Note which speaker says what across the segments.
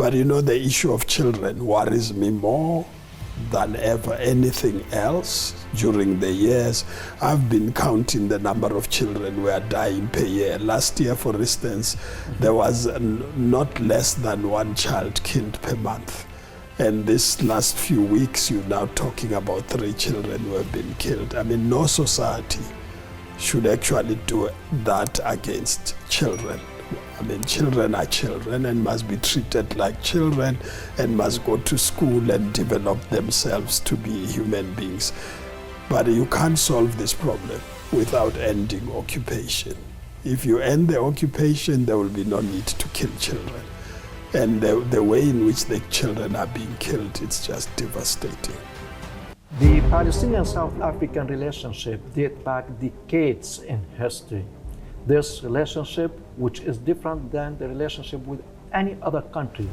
Speaker 1: But you know, the issue of children worries me more than ever anything else. During the years, I've been counting the number of children who are dying per year. Last year, for instance, there was not less than one child killed per month. And this last few weeks, you're now talking about 3 children who have been killed. I mean, no society should actually do that against children. I mean, children are children and must be treated like children and must go to school and develop themselves to be human beings. But you can't solve this problem without ending occupation. If you end the occupation, there will be no need to kill children. And the way in which the children are being killed, it's just devastating.
Speaker 2: The Palestinian-South African relationship dates back decades in history. This relationship, which is different than the relationship with any other country,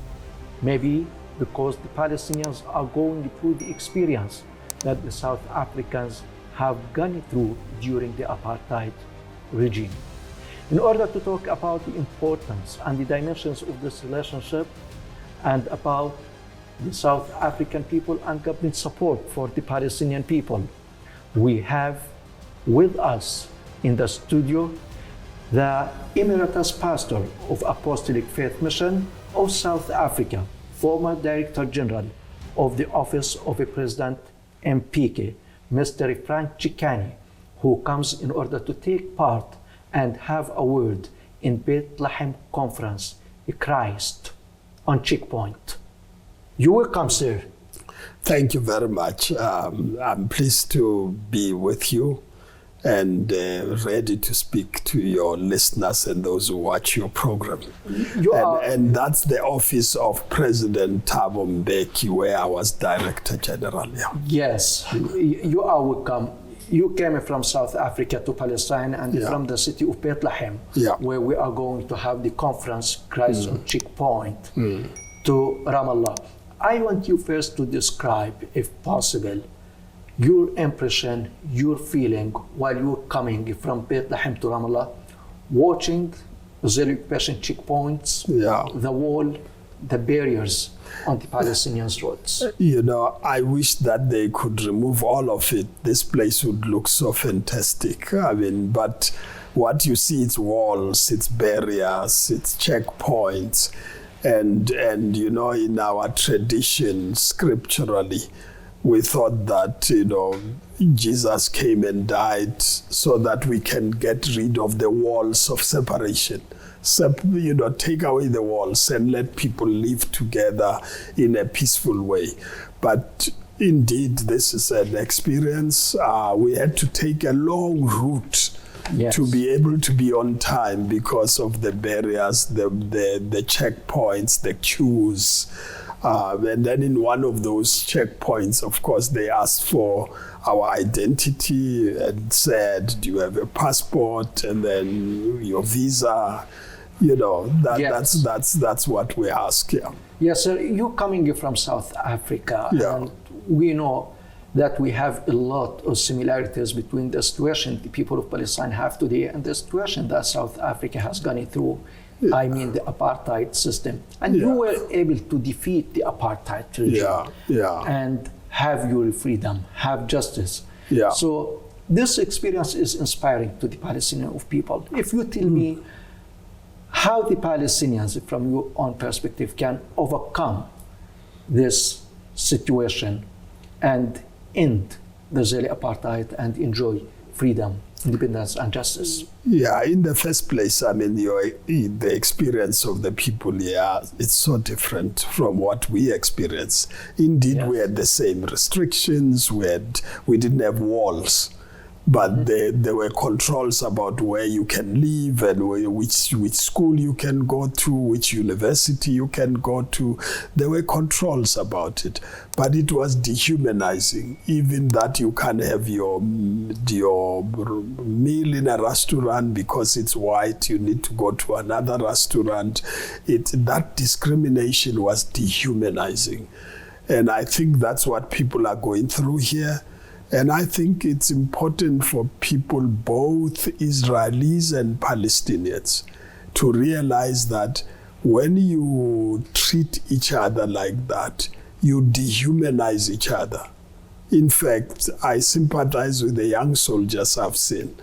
Speaker 2: maybe because the Palestinians are going through the experience that the South Africans have gone through during the apartheid regime. In order to talk about the importance and the dimensions of this relationship and about the South African people and government support for the Palestinian people, we have with us in the studio the Emeritus Pastor of Apostolic Faith Mission of South Africa, former Director General of the Office of the President MPK, Mr. Frank Chikane, who comes in order to take part and have a word in Bethlehem Conference, Christ on Checkpoint. You're welcome, sir.
Speaker 1: Thank you very much. I'm pleased to be with you and ready to speak to your listeners and those who watch your program. And that's the office of President Thabo Mbeki, where I was Director General. Yeah.
Speaker 2: Yes, you are welcome. You came from South Africa to Palestine and from the city of Bethlehem, where we are going to have the conference, Christ on Checkpoint, to Ramallah. I want you first to describe, if possible, your impression, your feeling while you're coming from Bethlehem to Ramallah, watching the occupation checkpoints, the wall, the barriers on the Palestinians' roads.
Speaker 1: You know, I wish that they could remove all of it. This place would look so fantastic. I mean, but what you see, it's walls, it's barriers, it's checkpoints. And you know, in our tradition, scripturally, we thought that, you know, Jesus came and died so that we can get rid of the walls of separation. You know, take away the walls and let people live together in a peaceful way. But indeed, this is an experience. We had to take a long route to be able to be on time because of the barriers, the checkpoints, the queues. And then in one of those checkpoints, of course, they asked for our identity and said, do you have a passport? And then your visa. You know, that's what we ask.
Speaker 2: Yes, sir. You coming from South Africa, and we know that we have a lot of similarities between the situation the people of Palestine have today and the situation that South Africa has gone through. I mean, the apartheid system. And you were able to defeat the apartheid regime and have your freedom, have justice. So this experience is inspiring to the Palestinian people. If you tell me how the Palestinians, from your own perspective, can overcome this situation and end the Israeli apartheid and enjoy freedom, independence, and justice.
Speaker 1: Yeah, in the first place, I mean, the experience of the people here, it's so different from what we experience. Indeed, we had the same restrictions, we didn't have walls. But there were controls about where you can live and which school you can go to, which university you can go to. There were controls about it. But it was dehumanizing, even that you can't have your meal in a restaurant because it's white, you need to go to another restaurant. That discrimination was dehumanizing. And I think that's what people are going through here. And I think it's important for people, both Israelis and Palestinians, to realize that when you treat each other like that, you dehumanize each other. In fact, I sympathize with the young soldiers I've seen,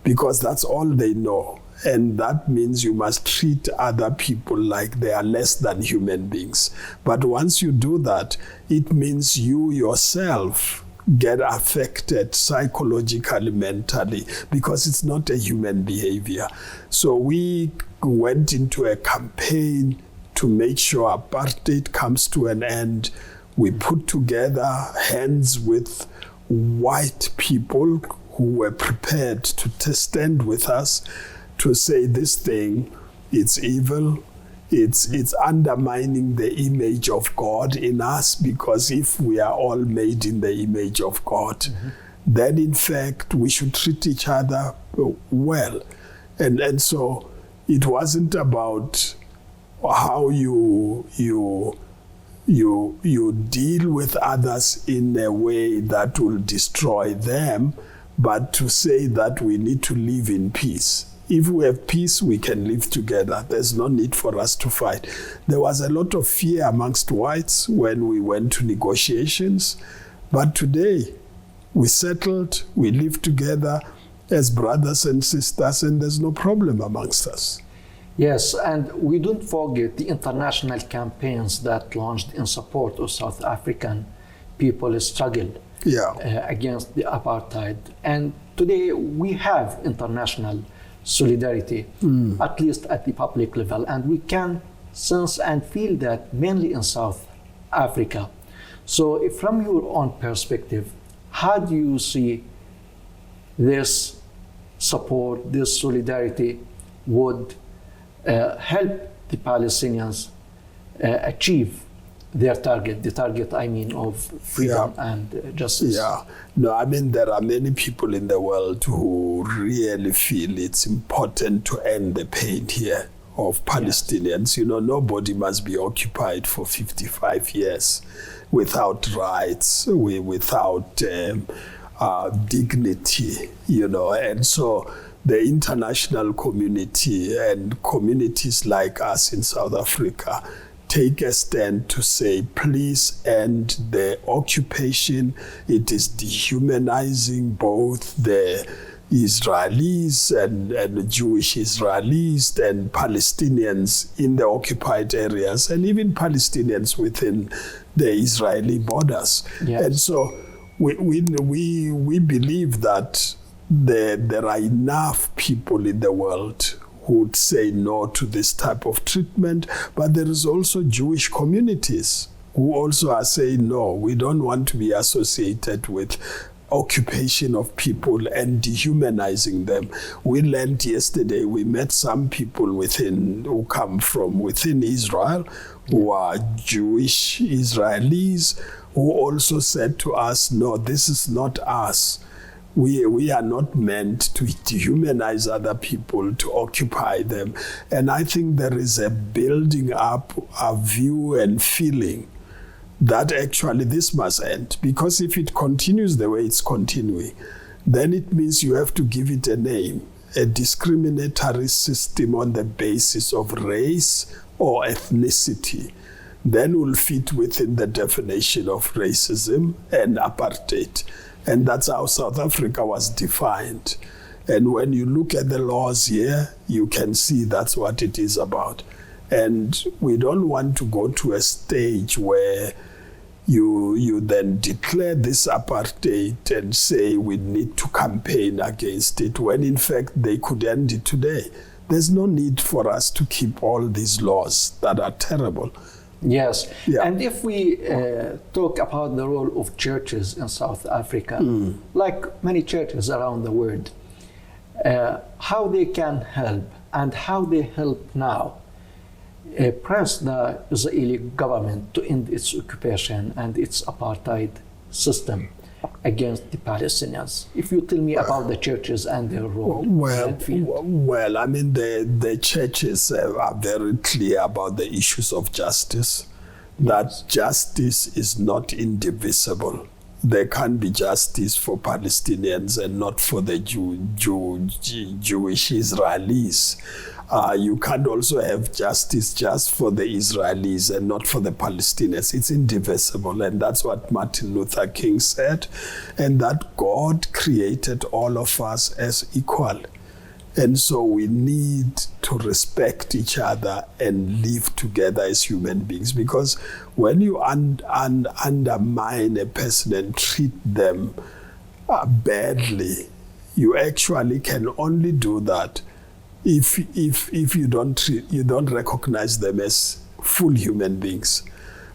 Speaker 1: because that's all they know. And that means you must treat other people like they are less than human beings. But once you do that, it means you yourself get affected psychologically, mentally, because it's not a human behavior. So we went into a campaign to make sure apartheid comes to an end. We put together hands with white people who were prepared to stand with us to say this thing, it's evil, it's undermining the image of God in us, because if we are all made in the image of God, then in fact we should treat each other well. And so it wasn't about how you deal with others in a way that will destroy them, but to say that we need to live in peace. If we have peace, we can live together. There's no need for us to fight. There was a lot of fear amongst whites when we went to negotiations, but today we settled, we live together as brothers and sisters, and there's no problem amongst us.
Speaker 2: Yes, and we don't forget the international campaigns that launched in support of South African people's struggle against the apartheid. And today we have international solidarity, at least at the public level. And we can sense and feel that mainly in South Africa. So from your own perspective, how do you see this support, this solidarity would help the Palestinians achieve their target, the target, I mean, of freedom and justice?
Speaker 1: No, I mean, there are many people in the world who really feel it's important to end the pain here of Palestinians. You know, nobody must be occupied for 55 years without rights, without dignity, you know. And so the international community and communities like us in South Africa take a stand to say, please end the occupation. It is dehumanizing both the Israelis and Jewish Israelis and Palestinians in the occupied areas, and even Palestinians within the Israeli borders.
Speaker 2: Yes.
Speaker 1: And so we believe that there are enough people in the world who would say no to this type of treatment, but there is also Jewish communities who also are saying no, we don't want to be associated with occupation of people and dehumanizing them. We learned yesterday, we met some people who come from within Israel, who are Jewish Israelis, who also said to us, no, this is not us. We are not meant to dehumanize other people, to occupy them. And I think there is a building up a view and feeling that actually this must end. Because if it continues the way it's continuing, then it means you have to give it a name, a discriminatory system on the basis of race or ethnicity. Then will fit within the definition of racism and apartheid. And that's how South Africa was defined. And when you look at the laws here, you can see that's what it is about. And we don't want to go to a stage where you then declare this apartheid and say we need to campaign against it, when in fact they could end it today. There's no need for us to keep all these laws that are terrible.
Speaker 2: Yes, and if we talk about the role of churches in South Africa, like many churches around the world, how they can help and how they help now press the Israeli government to end its occupation and its apartheid system against the Palestinians. If you tell me about the churches and their role.
Speaker 1: Well, I mean, the churches are very clear about the issues of justice, that justice is not indivisible. there can't be justice for Palestinians and not for the Jewish Israelis. You can't also have justice just for the Israelis and not for the Palestinians. It's indivisible, and that's what Martin Luther King said, and that God created all of us as equal. And so we need to respect each other and live together as human beings, because when you undermine a person and treat them badly, you actually can only do that if you don't recognize them as full human beings.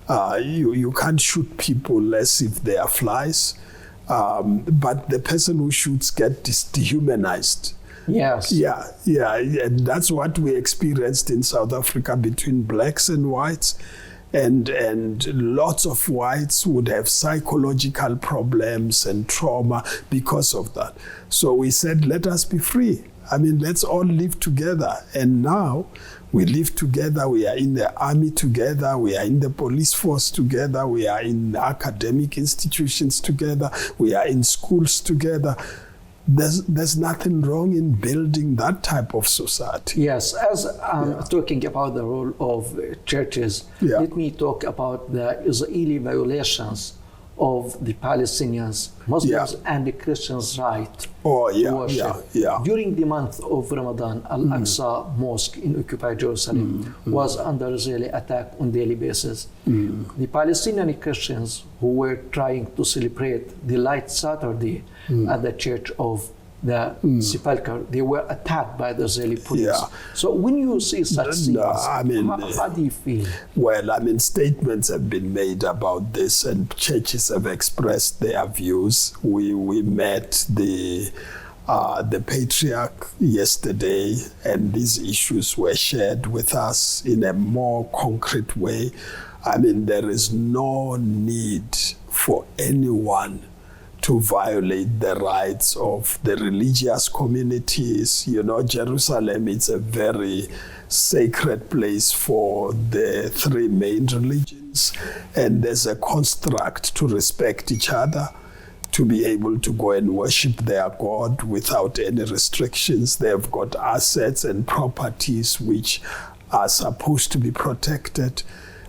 Speaker 1: You can't shoot people as if they are flies, but the person who shoots gets dehumanized.
Speaker 2: Yes.
Speaker 1: Yeah, and that's what we experienced in South Africa between blacks and whites, and lots of whites would have psychological problems and trauma because of that. So we said, let us be free. I mean, let's all live together. And now we live together. We are in the army together. We are in the police force together. We are in academic institutions together. We are in schools together. There's nothing wrong in building that type of society.
Speaker 2: Yes, as I'm talking about the role of churches, let me talk about the Israeli violations of the Palestinians, Muslims and the Christians' right to worship. During the month of Ramadan, Al-Aqsa Mosque in occupied Jerusalem was under Israeli attack on daily basis. The Palestinian Christians who were trying to celebrate the Light Saturday at the church of the Sepulchre, they were attacked by the Israeli police. So when you see such things, how do you feel?
Speaker 1: Well, I mean, statements have been made about this and churches have expressed their views. We met the patriarch yesterday, and these issues were shared with us in a more concrete way. I mean, there is no need for anyone to violate the rights of the religious communities. You know, Jerusalem is a very sacred place for the three main religions, and there's a construct to respect each other, to be able to go and worship their God without any restrictions. They've got assets and properties which are supposed to be protected,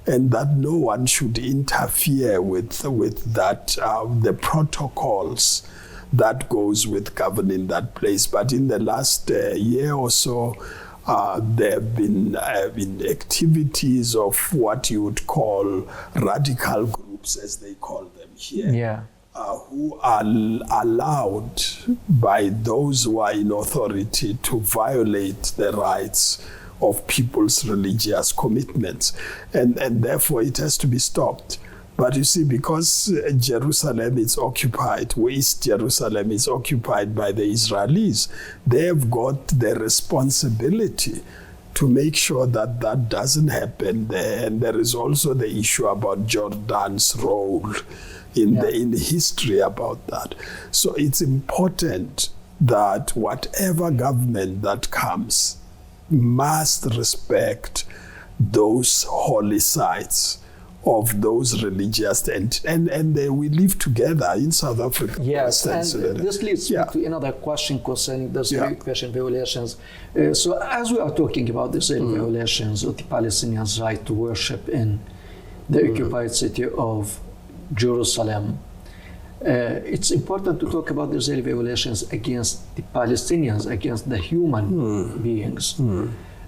Speaker 1: and that no one should interfere with that, the protocols that goes with governing that place. But in the last year or so, there have been activities of what you would call radical groups, as they call them here, who are allowed by those who are in authority to violate the rights of people's religious commitments, and therefore it has to be stopped. But you see, because Jerusalem is occupied, East Jerusalem is occupied by the Israelis, they've got the responsibility to make sure that that doesn't happen there. And there is also the issue about Jordan's role in history about that. So it's important that whatever government that comes must respect those holy sites of those religious and we live together in South Africa.
Speaker 2: Yes, and this leads me to another question concerning those question violations. So as we are talking about the violations of the Palestinians' right to worship in the occupied city of Jerusalem, it's important to talk about the Israeli violations against the Palestinians, against the human beings.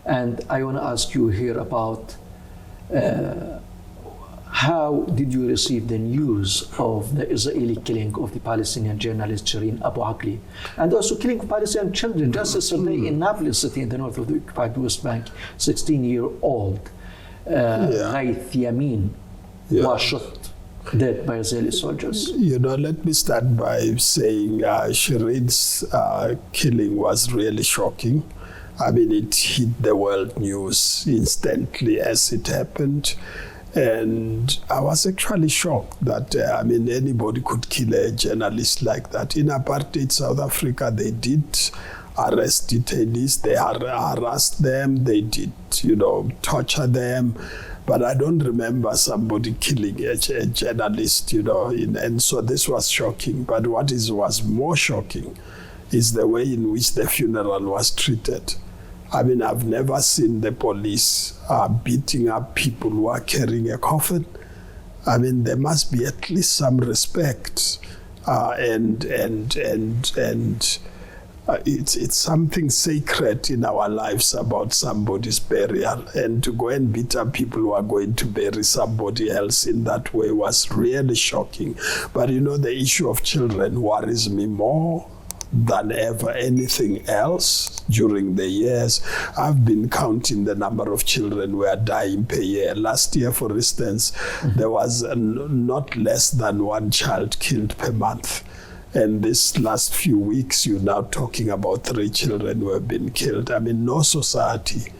Speaker 2: And I want to ask you here about how did you receive the news of the Israeli killing of the Palestinian journalist Shireen Abu Akleh, and also killing of Palestinian children? Just yesterday in Nablus city in the north of the occupied West Bank, 16-year-old Ghaith Yamin was shot dead by Israeli soldiers.
Speaker 1: You know, let me start by saying Shireen's killing was really shocking. I mean, it hit the world news instantly as it happened. And I was actually shocked that, anybody could kill a journalist like that. In apartheid South Africa, they did arrest detainees, they harassed them, they did, torture them. But I don't remember somebody killing a journalist, and so this was shocking. But what was more shocking is the way in which the funeral was treated. I mean, I've never seen the police beating up people who are carrying a coffin. I mean, there must be at least some respect, it's something sacred in our lives about somebody's burial, and to go and beat up people who are going to bury somebody else in that way was really shocking. But the issue of children worries me more than ever anything else. During the years, I've been counting the number of children who are dying per year. Last year, for instance, there was not less than one child killed per month. And this last few weeks, you're now talking about 3 children who have been killed. I mean, no society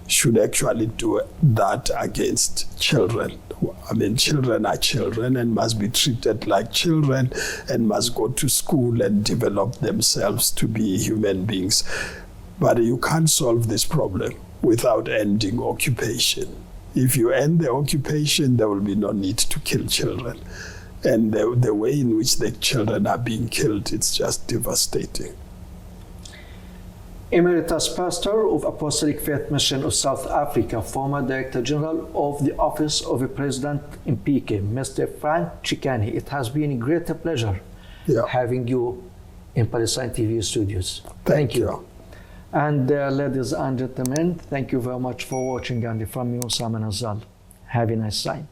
Speaker 1: should actually do that against children. I mean, children are children and must be treated like children and must go to school and develop themselves to be human beings. But you can't solve this problem without ending occupation. If you end the occupation, there will be no need to kill children. And the way in which the children are being killed, it's just devastating.
Speaker 2: Emeritus Pastor of Apostolic Faith Mission of South Africa, former Director General of the Office of the President in PK, Mr. Frank Chikane, it has been a great pleasure having you in Palestine TV studios.
Speaker 1: Thank you.
Speaker 2: And ladies and gentlemen, thank you very much for watching, and from me, Osama Nazal. Have a nice time.